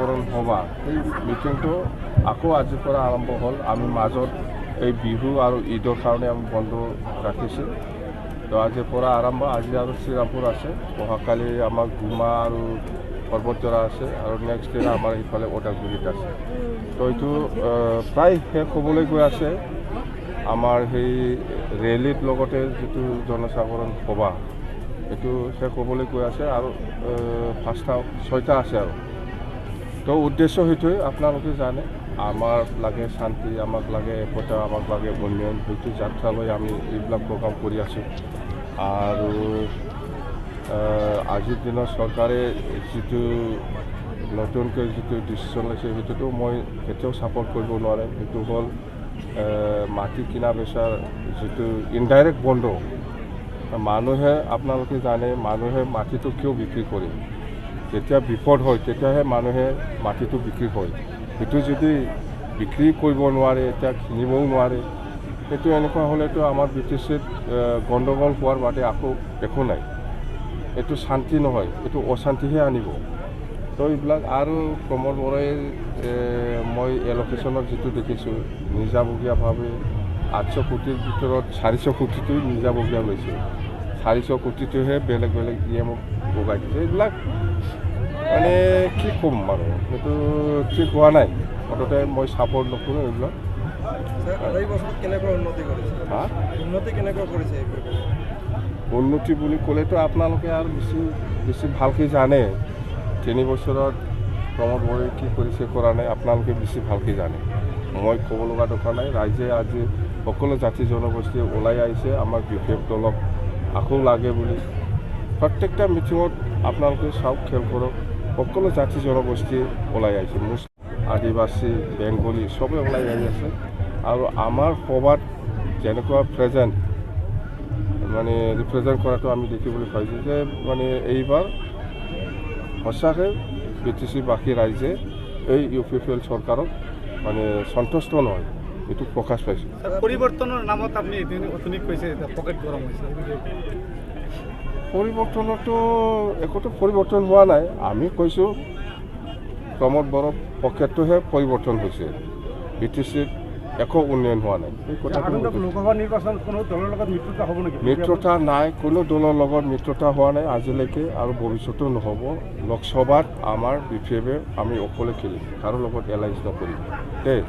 জনসাধাৰণ সভা এই মিটিংটো আকৌ আজিৰ পৰা আৰম্ভ হ'ল। আমি মাজত এই বিহু আৰু ঈদৰ কাৰণে আমি বন্ধ ৰাখিছোঁ। তো আজিৰ পৰা আৰম্ভ। আজি আৰু শ্ৰীৰামপুৰ আছে, অহাকালি আমাৰ গুমা আৰু পৰ্বতজৰা আছে, আৰু নেক্সট দিনা আমাৰ ইফালে ওদালগুৰিত আছে। তো এইটো প্ৰায় শেষ হ'বলৈ গৈ আছে। আমাৰ সেই ৰেলীৰ লগতে যিটো জনসাধাৰণ সভা এইটো শেষ হ'বলৈ গৈ আছে, আৰু 5টা-6টা আছে আৰু। তো উদ্দেশ্য সেইটোৱে, আপোনালোকে জানে আমাক লাগে শান্তি, আমাক লাগে একতা, আমাক লাগে উন্নয়ন। সেইটো যাত্ৰালৈ আমি এইবিলাক প্ৰগ্ৰাম কৰি আছোঁ। আৰু আজিৰ দিনত চৰকাৰে যিটো নতুনকৈ যিটো ডিচিশ্যন লৈছে সেইটোতো মই কেতিয়াও ছাপোৰ্ট কৰিব নোৱাৰে। সেইটো হ'ল মাটি কিনা বেচাৰ যিটো ইনডাইৰেক্ট বন্ধ। মানুহে আপোনালোকে জানে মানুহে মাটিটো কিয় বিক্ৰী কৰে? যেতিয়া বিপদ হয় তেতিয়াহে মানুহে মাটিটো বিক্ৰী হয়। সেইটো যদি বিক্ৰী কৰিব নোৱাৰে, এতিয়া কিনিবও নোৱাৰে, সেইটো এনেকুৱা হ'লেতো আমাৰ BTCত গণ্ডগোল হোৱাৰ বাদে একো নাই। এইটো শান্তি নহয়, এইটো অশান্তিহে আনিব। তো এইবিলাক আৰু প্ৰমোদ বৰাই মই এলোকেশ্যনত যিটো দেখিছোঁ নিজাববীয়াভাৱে 800 কোটিৰ ভিতৰত 400 কোটিটো নিজাববীয়া লৈছে। 400 কোটিটোহে বেলেগ বেলেগ EMক লগাই দিছে। এইবিলাক মানে কি ক'ম আৰু, সেইটো ঠিক হোৱা নাই। মুঠতে মই ছাপোৰ্ট নকৰোঁ এইবিলাক। উন্নতি বুলি ক'লেতো আপোনালোকে আৰু বেছি ভালকৈ জানে। 3 বছৰত প্ৰমোদ বৰাই কি কৰিছে কৰা নাই আপোনালোকে বেছি ভালকৈ জানে। মই ক'ব লগা দৰকাৰ নাই। ৰাইজে আজি সকলো জাতি জনগোষ্ঠী ওলাই আহিছে আমাৰ BPF দলক আকৌ লাগে বুলি। প্ৰত্যেকটা মিটিঙত আপোনালোকে চাওক, খেল কৰক, সকলো জাতি জনগোষ্ঠী ওলাই আহিছে। মুছলিম, আদিবাসী, বেংগলী চবেই ওলাই আহি আছে। আৰু আমাৰ সভাত যেনেকুৱা ৰিপ্ৰেজেণ্ট কৰাটো আমি দেখিবলৈ পাইছোঁ যে মানে এইবাৰ সঁচাকৈ BTCবাসী ৰাইজে এই UPPL চৰকাৰক মানে সন্তুষ্ট নহয়, এইটো প্ৰকাশ পাইছোঁ। পৰিৱৰ্তনৰ নামত আপুনি অথনি কৈছে পকেট গৰম হৈছে। পৰিৱৰ্তনতো একোতো পৰিৱৰ্তন হোৱা নাই। আমি কৈছোঁ প্ৰমোদ বড়োৰ পকেটটোহে পৰিৱৰ্তন হৈছে, BTCত একো উন্নয়ন হোৱা নাই। এই কথাটো লোকসভা নিৰ্বাচন কোনো দলৰ লগত মিত্ৰতা হ'ব নেকি? মিত্ৰতা নাই, কোনো দলৰ লগত মিত্ৰতা হোৱা নাই আজিলৈকে, আৰু ভৱিষ্যতেও নহ'ব। লোকসভাত আমাৰ BPFে আমি অকলে খেলিম, কাৰো লগত এলায়েন্স নকৰিম দেই।